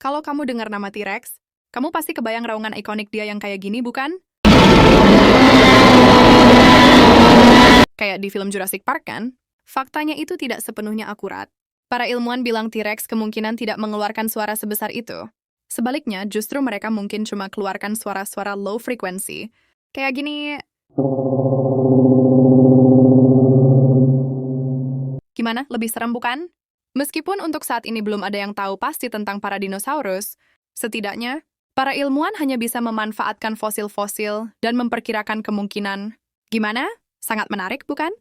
Kalau kamu dengar nama T-Rex, kamu pasti kebayang raungan ikonik dia yang kayak gini, bukan? Kayak di film Jurassic Park, kan? Faktanya itu tidak sepenuhnya akurat. Para ilmuwan bilang T-Rex kemungkinan tidak mengeluarkan suara sebesar itu. Sebaliknya, justru mereka mungkin cuma keluarkan suara-suara low frequency. Kayak gini. Gimana? Lebih serem, bukan? Meskipun untuk saat ini belum ada yang tahu pasti tentang para dinosaurus, setidaknya, para ilmuwan hanya bisa memanfaatkan fosil-fosil dan memperkirakan kemungkinan. Gimana? Sangat menarik, bukan?